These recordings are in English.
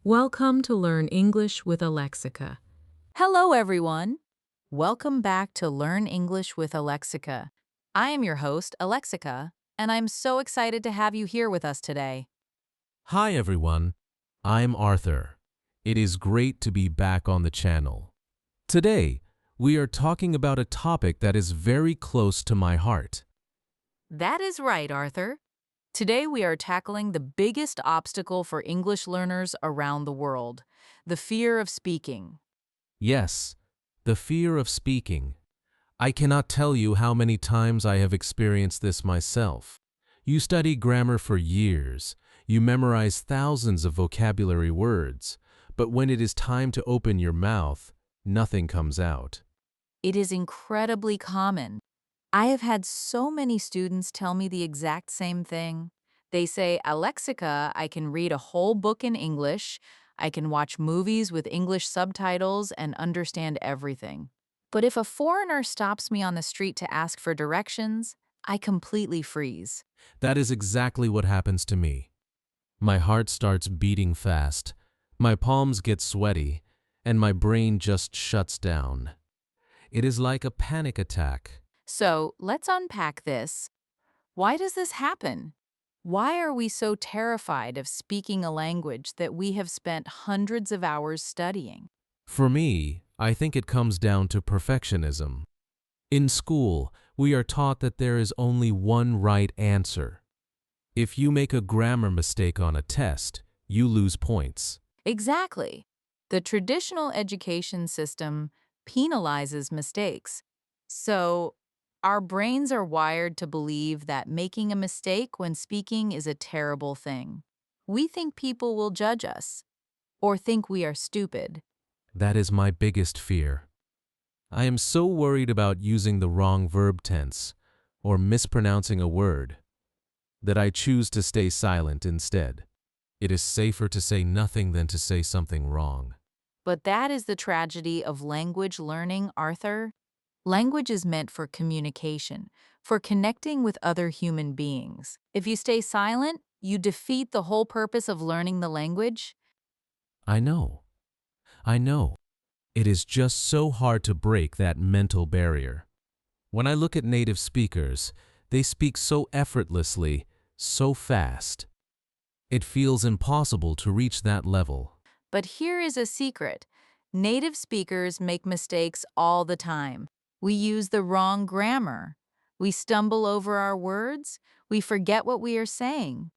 Welcome to Learn English with Alexica. Hello, everyone. Welcome back to Learn English with Alexica. I am your host, Alexica, and I'm so excited to have you here with us today. Hi everyone, I'm Arthur. It is great to be back on the channel. Today, we are talking about a topic that is very close to my heart. That is right, Arthur. Today we are tackling the biggest obstacle for English learners around the world, the fear of speaking. Yes, the fear of speaking. I cannot tell you how many times I have experienced this myself. You study grammar for years, you memorize thousands of vocabulary words, but when it is time to open your mouth, nothing comes out. It is incredibly common. I have had so many students tell me the exact same thing. They say, Alexica, I can read a whole book in English, I can watch movies with English subtitles and understand everything. But if a foreigner stops me on the street to ask for directions, I completely freeze. That is exactly what happens to me. My heart starts beating fast, my palms get sweaty, and my brain just shuts down. It is like a panic attack. So let's unpack this. Why does this happen? Why are we so terrified of speaking a language that we have spent hundreds of hours studying? For me, I think it comes down to perfectionism. In school, we are taught that there is only one right answer. If you make a grammar mistake on a test, you lose points. Exactly. The traditional education system penalizes mistakes. So, our brains are wired to believe that making a mistake when speaking is a terrible thing. We think people will judge us or think we are stupid. That is my biggest fear. I am so worried about using the wrong verb tense or mispronouncing a word that I choose to stay silent instead. It is safer to say nothing than to say something wrong. But that is the tragedy of language learning, Arthur. Language is meant for communication, for connecting with other human beings. If you stay silent, you defeat the whole purpose of learning the language. I know. I know. It is just so hard to break that mental barrier. When I look at native speakers, they speak so effortlessly, so fast. It feels impossible to reach that level. But here is a secret. Native speakers make mistakes all the time. We use the wrong grammar. We stumble over our words. We forget what we are saying.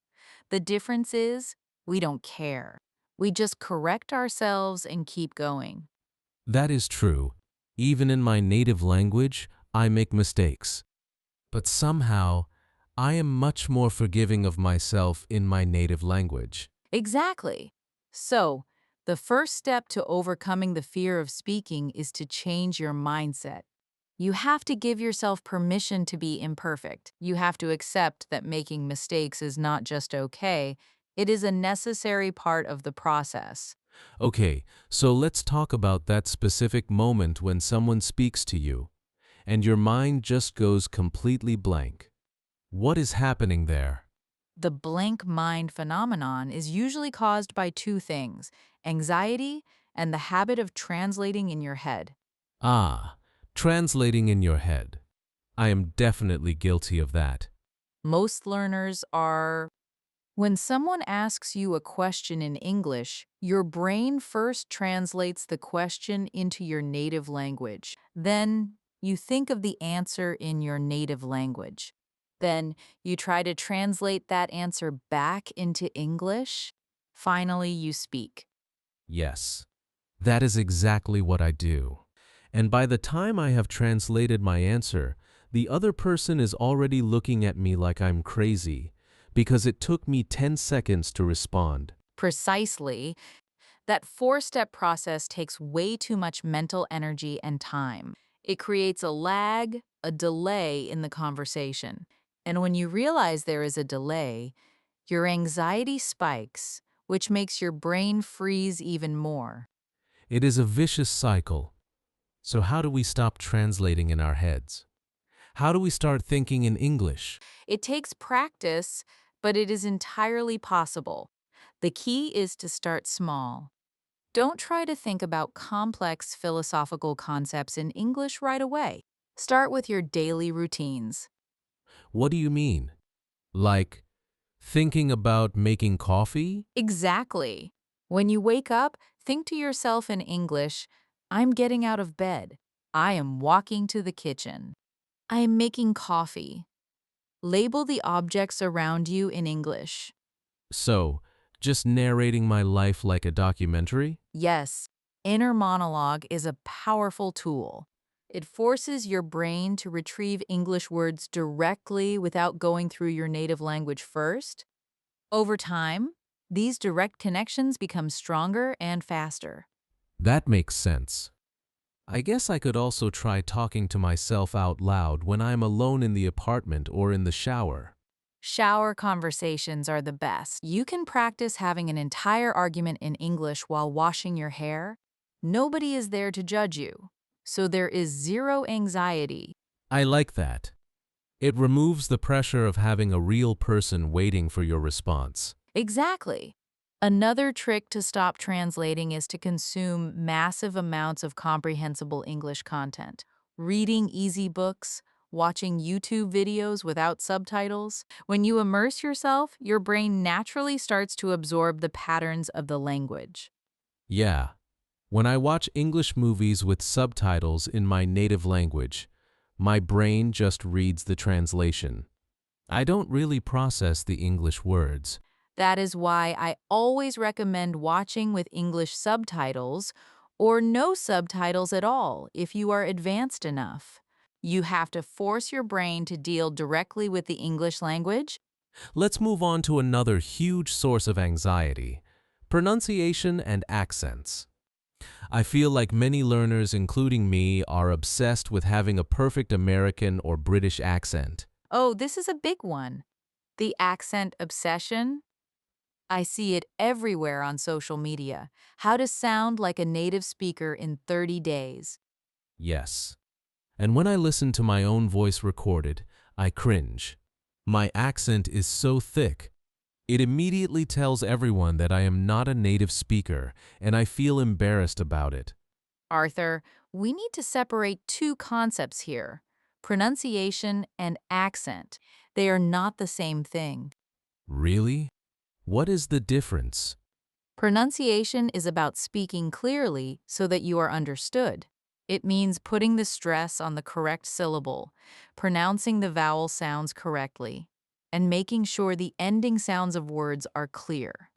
The difference is we don't care. We just correct ourselves and keep going. That is true. Even in my native language, I make mistakes. But somehow, I am much more forgiving of myself in my native language. Exactly. So, the first step to overcoming the fear of speaking is to change your mindset. You have to give yourself permission to be imperfect. You have to accept that making mistakes is not just okay, it is a necessary part of the process. Okay, so let's talk about that specific moment when someone speaks to you, and your mind just goes completely blank. What is happening there? The blank mind phenomenon is usually caused by two things: anxiety and the habit of translating in your head. Ah, translating in your head. I am definitely guilty of that. Most learners are. When someone asks you a question in English, your brain first translates the question into your native language. Then you think of the answer in your native language. Then you try to translate that answer back into English. Finally, you speak. Yes, that is exactly what I do. And by the time I have translated my answer, the other person is already looking at me like I'm crazy because it took me 10 seconds to respond. Precisely. That four-step process takes way too much mental energy and time. It creates a lag, a delay in the conversation. And when you realize there is a delay, your anxiety spikes, which makes your brain freeze even more. It is a vicious cycle. So how do we stop translating in our heads? How do we start thinking in English? It takes practice, but it is entirely possible. The key is to start small. Don't try to think about complex philosophical concepts in English right away. Start with your daily routines. What do you mean? Like thinking about making coffee? Exactly. When you wake up, think to yourself in English, I'm getting out of bed. I am walking to the kitchen. I am making coffee. Label the objects around you in English. So, just narrating my life like a documentary? Yes, inner monologue is a powerful tool. It forces your brain to retrieve English words directly without going through your native language first. Over time, these direct connections become stronger and faster. That makes sense. I guess I could also try talking to myself out loud when I'm alone in the apartment or in the shower. Shower conversations are the best. You can practice having an entire argument in English while washing your hair. Nobody is there to judge you, so there is zero anxiety. I like that. It removes the pressure of having a real person waiting for your response. Exactly. Another trick to stop translating is to consume massive amounts of comprehensible English content. Reading easy books, watching YouTube videos without subtitles. When you immerse yourself, your brain naturally starts to absorb the patterns of the language. Yeah. When I watch English movies with subtitles in my native language, my brain just reads the translation. I don't really process the English words. That is why I always recommend watching with English subtitles or no subtitles at all if you are advanced enough. You have to force your brain to deal directly with the English language. Let's move on to another huge source of anxiety: pronunciation and accents. I feel like many learners, including me, are obsessed with having a perfect American or British accent. Oh, this is a big one. The accent obsession. I see it everywhere on social media. How to sound like a native speaker in 30 days. Yes. And when I listen to my own voice recorded, I cringe. My accent is so thick. It immediately tells everyone that I am not a native speaker, and I feel embarrassed about it. Arthur, we need to separate two concepts here: pronunciation and accent. They are not the same thing. Really? What is the difference? Pronunciation is about speaking clearly so that you are understood. It means putting the stress on the correct syllable, pronouncing the vowel sounds correctly, and making sure the ending sounds of words are clear.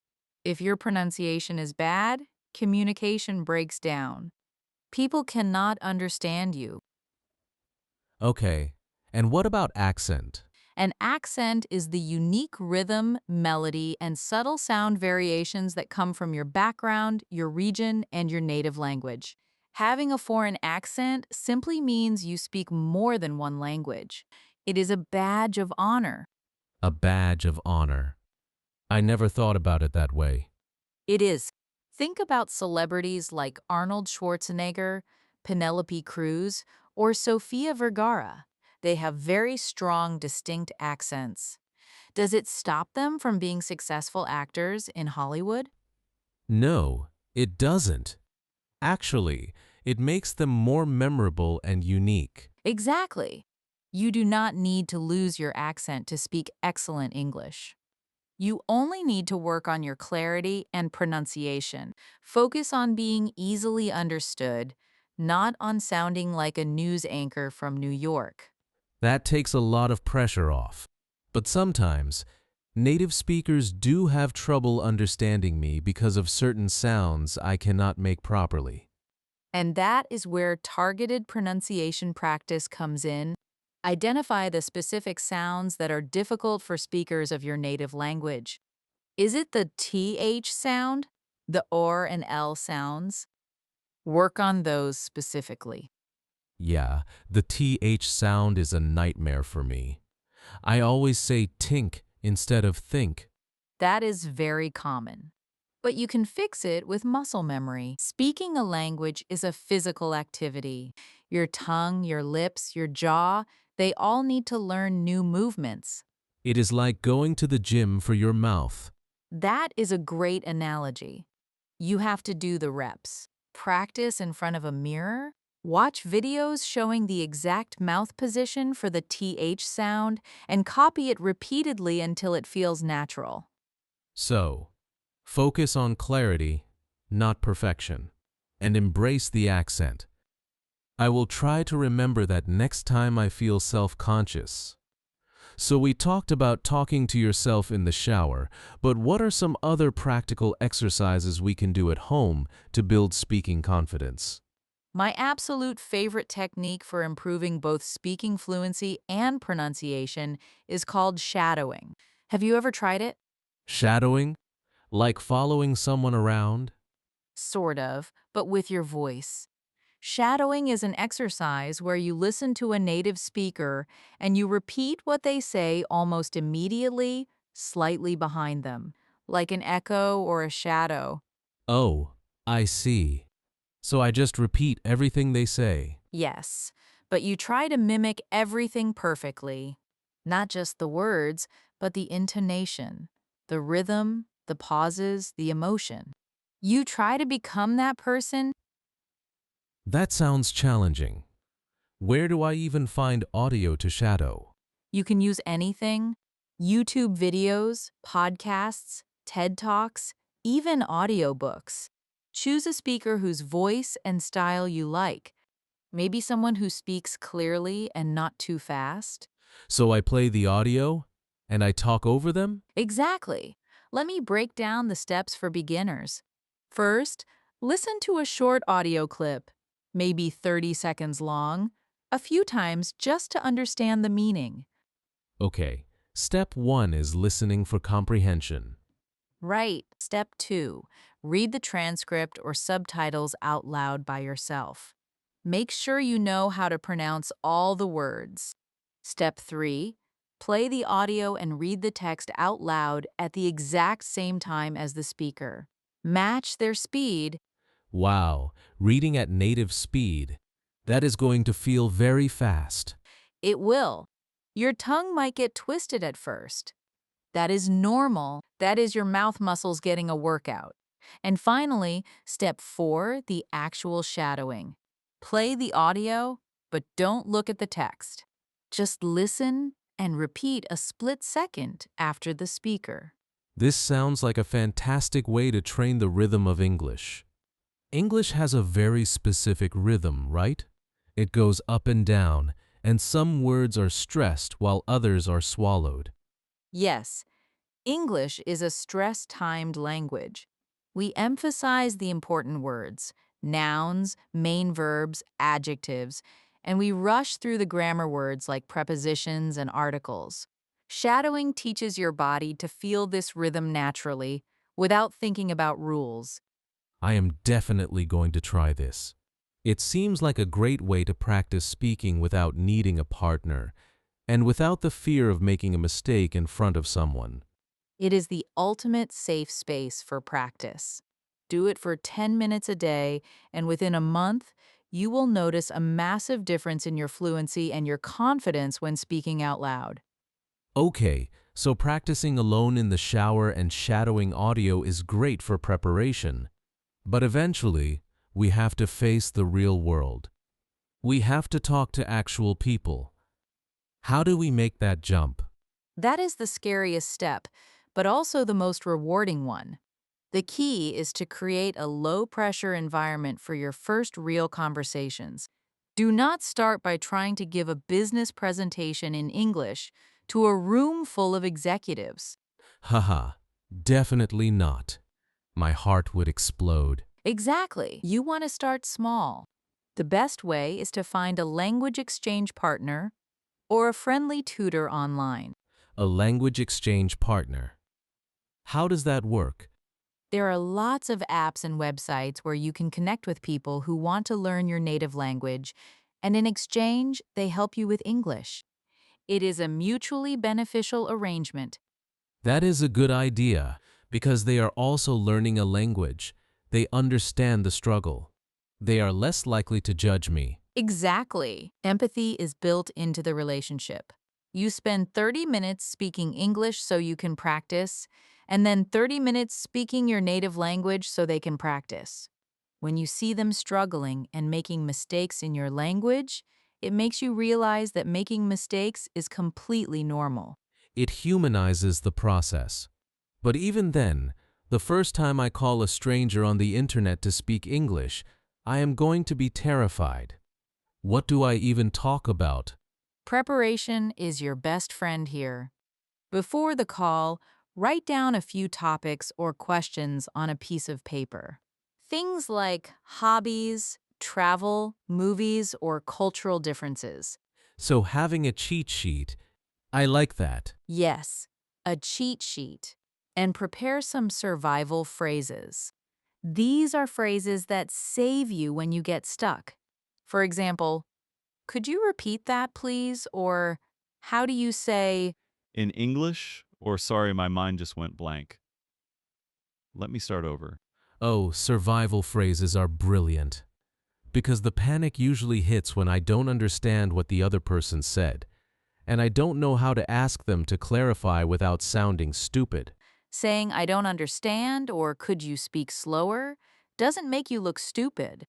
If your pronunciation is bad, communication breaks down. People cannot understand you. Okay, and what about accent? An accent is the unique rhythm, melody, and subtle sound variations that come from your background, your region, and your native language. Having a foreign accent simply means you speak more than one language. It is a badge of honor. A badge of honor. I never thought about it that way. It is. Think about celebrities like Arnold Schwarzenegger, Penelope Cruz, or Sofia Vergara. They have very strong, distinct accents. Does it stop them from being successful actors in Hollywood? No, it doesn't. Actually, it makes them more memorable and unique. Exactly. You do not need to lose your accent to speak excellent English. You only need to work on your clarity and pronunciation. Focus on being easily understood, not on sounding like a news anchor from New York. That takes a lot of pressure off. But sometimes, native speakers do have trouble understanding me because of certain sounds I cannot make properly. And that is where targeted pronunciation practice comes in. Identify the specific sounds that are difficult for speakers of your native language. Is it the TH sound? The OR and L sounds? Work on those specifically. Yeah, the TH sound is a nightmare for me. I always say tink instead of think. That is very common. But you can fix it with muscle memory. Speaking a language is a physical activity. Your tongue, your lips, your jaw, they all need to learn new movements. It is like going to the gym for your mouth. That is a great analogy. You have to do the reps. Practice in front of a mirror. Watch videos showing the exact mouth position for the TH sound and copy it repeatedly until it feels natural. So, focus on clarity, not perfection, and embrace the accent. I will try to remember that next time I feel self-conscious. So we talked about talking to yourself in the shower, but what are some other practical exercises we can do at home to build speaking confidence? My absolute favorite technique for improving both speaking fluency and pronunciation is called shadowing. Have you ever tried it? Shadowing? Like following someone around? Sort of, but with your voice. Shadowing is an exercise where you listen to a native speaker and you repeat what they say almost immediately, slightly behind them, like an echo or a shadow. Oh, I see. So I just repeat everything they say. Yes, but you try to mimic everything perfectly. Not just the words, but the intonation, the rhythm, the pauses, the emotion. You try to become that person. That sounds challenging. Where do I even find audio to shadow? You can use anything: YouTube videos, podcasts, TED Talks, even audiobooks. Choose a speaker whose voice and style you like. Maybe someone who speaks clearly and not too fast. So I play the audio and I talk over them? Exactly. Let me break down the steps for beginners. First, listen to a short audio clip, maybe 30 seconds long, a few times just to understand the meaning. Okay. Step 1 is listening for comprehension. Right. Step 2, read the transcript or subtitles out loud by yourself. Make sure you know how to pronounce all the words. Step 3, play the audio and read the text out loud at the exact same time as the speaker. Match their speed. Wow, reading at native speed. That is going to feel very fast. It will. Your tongue might get twisted at first. That is normal. That is your mouth muscles getting a workout. And finally, step 4, the actual shadowing. Play the audio, but don't look at the text. Just listen and repeat a split second after the speaker. This sounds like a fantastic way to train the rhythm of English. English has a very specific rhythm, right? It goes up and down, and some words are stressed while others are swallowed. Yes, English is a stress-timed language. We emphasize the important words, nouns, main verbs, adjectives, and we rush through the grammar words like prepositions and articles. Shadowing teaches your body to feel this rhythm naturally without thinking about rules. I am definitely going to try this. It seems like a great way to practice speaking without needing a partner and without the fear of making a mistake in front of someone. It is the ultimate safe space for practice. Do it for 10 minutes a day, and within a month, you will notice a massive difference in your fluency and your confidence when speaking out loud. Okay, so practicing alone in the shower and shadowing audio is great for preparation. But eventually, we have to face the real world. We have to talk to actual people. How do we make that jump? That is the scariest step, but also the most rewarding one. The key is to create a low-pressure environment for your first real conversations. Do not start by trying to give a business presentation in English to a room full of executives. Haha, definitely not. My heart would explode. Exactly. You want to start small. The best way is to find a language exchange partner or a friendly tutor online. A language exchange partner. How does that work? There are lots of apps and websites where you can connect with people who want to learn your native language, and in exchange, they help you with English. It is a mutually beneficial arrangement. That is a good idea because they are also learning a language. They understand the struggle. They are less likely to judge me. Exactly. Empathy is built into the relationship. You spend 30 minutes speaking English so you can practice, and then 30 minutes speaking your native language so they can practice. When you see them struggling and making mistakes in your language, it makes you realize that making mistakes is completely normal. It humanizes the process. But even then, the first time I call a stranger on the internet to speak English, I am going to be terrified. What do I even talk about? Preparation is your best friend here. Before the call, write down a few topics or questions on a piece of paper. Things like hobbies, travel, movies, or cultural differences. So having a cheat sheet, I like that. Yes, a cheat sheet. And prepare some survival phrases. These are phrases that save you when you get stuck. For example, could you repeat that, please? Or how do you say, In English, or sorry, my mind just went blank. Let me start over. Oh, survival phrases are brilliant. Because the panic usually hits when I don't understand what the other person said, and I don't know how to ask them to clarify without sounding stupid. saying, I don't understand, or could you speak slower, doesn't make you look stupid.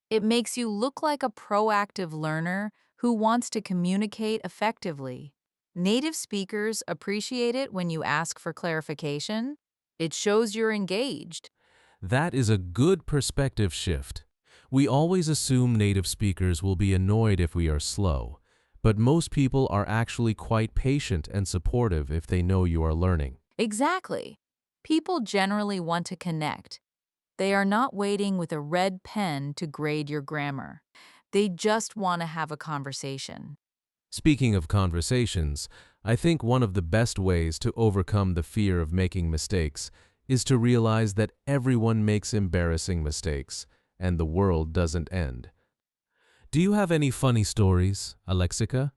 It makes you look like a proactive learner who wants to communicate effectively. Native speakers appreciate it when you ask for clarification. It shows you're engaged. That is a good perspective shift. We always assume native speakers will be annoyed if we are slow, but most people are actually quite patient and supportive if they know you are learning. Exactly. People generally want to connect. They are not waiting with a red pen to grade your grammar. They just want to have a conversation. Speaking of conversations, I think one of the best ways to overcome the fear of making mistakes is to realize that everyone makes embarrassing mistakes, and the world doesn't end. Do you have any funny stories, Alexica?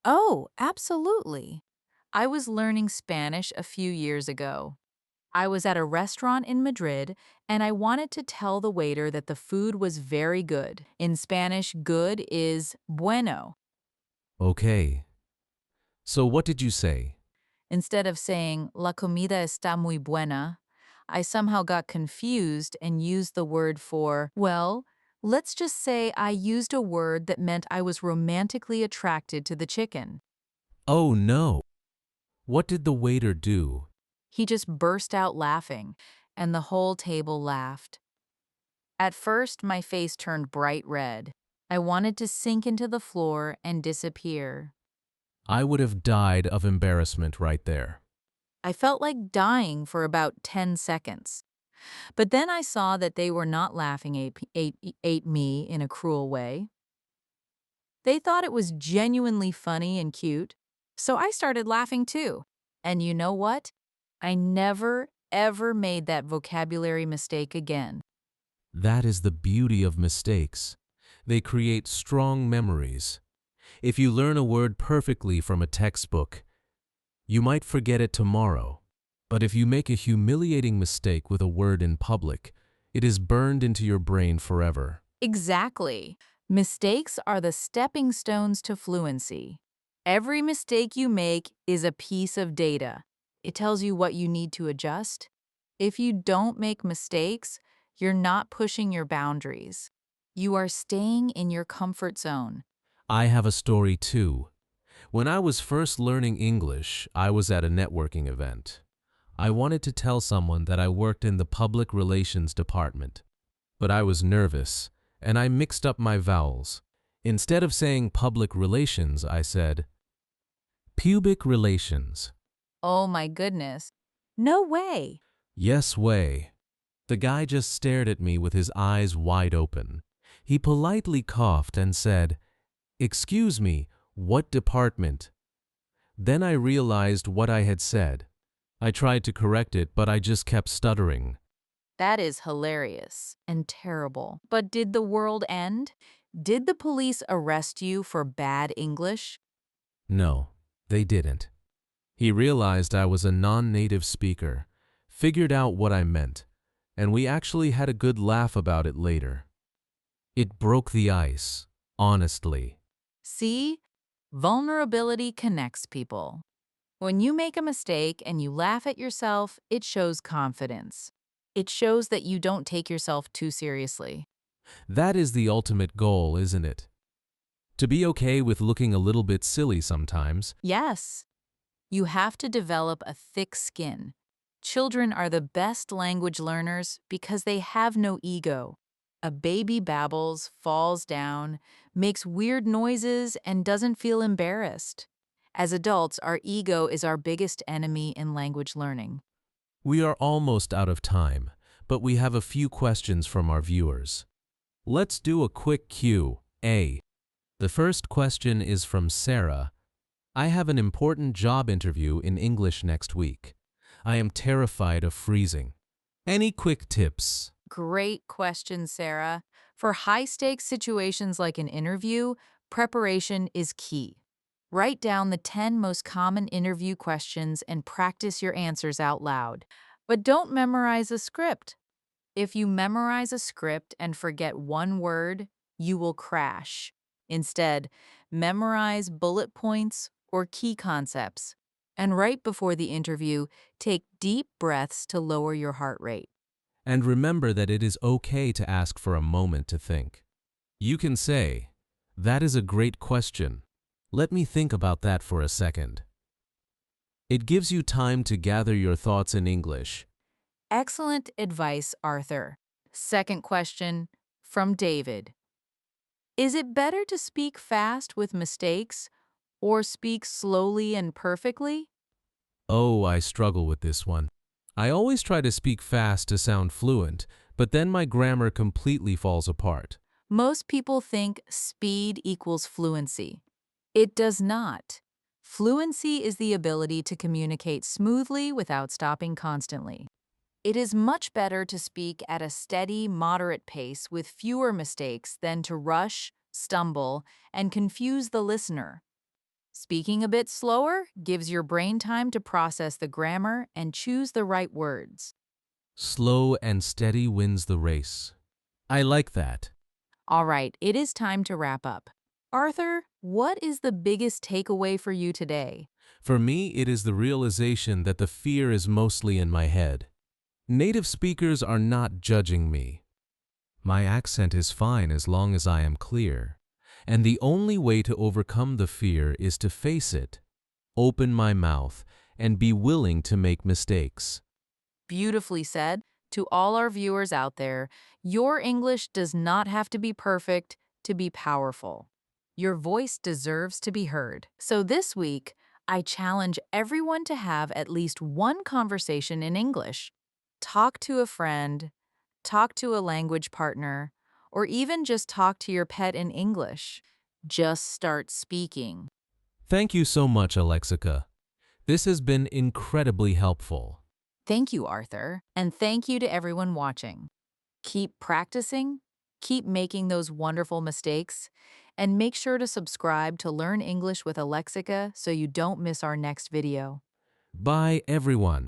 Oh, absolutely. I was learning Spanish a few years ago. I was at a restaurant in Madrid and I wanted to tell the waiter that the food was very good. In Spanish, good is bueno. Okay. So what did you say? Instead of saying la comida está muy buena, I somehow got confused and used the word for, well, let's just say I used a word that meant I was romantically attracted to the chicken. Oh no! What did the waiter do? He just burst out laughing, and the whole table laughed. At first, my face turned bright red. I wanted to sink into the floor and disappear. I would have died of embarrassment right there. I felt like dying for about 10 seconds. But then I saw that they were not laughing at me in a cruel way. They thought it was genuinely funny and cute, so I started laughing too. And you know what? I never, ever made that vocabulary mistake again. That is the beauty of mistakes. They create strong memories. If you learn a word perfectly from a textbook, you might forget it tomorrow. But if you make a humiliating mistake with a word in public, it is burned into your brain forever. Exactly. Mistakes are the stepping stones to fluency. Every mistake you make is a piece of data. It tells you what you need to adjust. If you don't make mistakes, you're not pushing your boundaries. You are staying in your comfort zone. I have a story too. When I was first learning English, I was at a networking event. I wanted to tell someone that I worked in the public relations department, but I was nervous and I mixed up my vowels. Instead of saying public relations, I said pubic relations. Oh my goodness. No way. Yes way. The guy just stared at me with his eyes wide open. He politely coughed and said, "Excuse me, what department?" Then I realized what I had said. I tried to correct it, but I just kept stuttering. That is hilarious and terrible. But did the world end? Did the police arrest you for bad English? No, they didn't. He realized I was a non-native speaker, figured out what I meant, and we actually had a good laugh about it later. It broke the ice, honestly. See? Vulnerability connects people. When you make a mistake and you laugh at yourself, it shows confidence. It shows that you don't take yourself too seriously. That is the ultimate goal, isn't it? To be okay with looking a little bit silly sometimes. Yes, you have to develop a thick skin. Children are the best language learners because they have no ego. A baby babbles, falls down, makes weird noises, and doesn't feel embarrassed. As adults, our ego is our biggest enemy in language learning. We are almost out of time, but we have a few questions from our viewers. Let's do a quick Q&A. The first question is from Sarah. I have an important job interview in English next week. I am terrified of freezing. Any quick tips? Great question, Sarah. For high-stakes situations like an interview, preparation is key. Write down the 10 most common interview questions and practice your answers out loud. But don't memorize a script. If you memorize a script and forget one word, you will crash. Instead, memorize bullet points or key concepts. And right before the interview, take deep breaths to lower your heart rate. And remember that it is okay to ask for a moment to think. You can say, "That is a great question. Let me think about that for a second." It gives you time to gather your thoughts in English. Excellent advice, Arthur. Second question from David. Is it better to speak fast with mistakes or speak slowly and perfectly? Oh, I struggle with this one. I always try to speak fast to sound fluent, but then my grammar completely falls apart. Most people think speed equals fluency. It does not. Fluency is the ability to communicate smoothly without stopping constantly. It is much better to speak at a steady, moderate pace with fewer mistakes than to rush, stumble, and confuse the listener. Speaking a bit slower gives your brain time to process the grammar and choose the right words. Slow and steady wins the race. I like that. All right, it is time to wrap up. Arthur, what is the biggest takeaway for you today? For me, it is the realization that the fear is mostly in my head. Native speakers are not judging me. My accent is fine as long as I am clear. And the only way to overcome the fear is to face it, open my mouth, and be willing to make mistakes. Beautifully said. To all our viewers out there, your English does not have to be perfect to be powerful. Your voice deserves to be heard. So this week, I challenge everyone to have at least one conversation in English. Talk to a friend, talk to a language partner, or even just talk to your pet in English. Just start speaking. Thank you so much, Alexica. This has been incredibly helpful. Thank you, Arthur, and thank you to everyone watching. Keep practicing, keep making those wonderful mistakes, and make sure to subscribe to Learn English with Alexica so you don't miss our next video. Bye, everyone.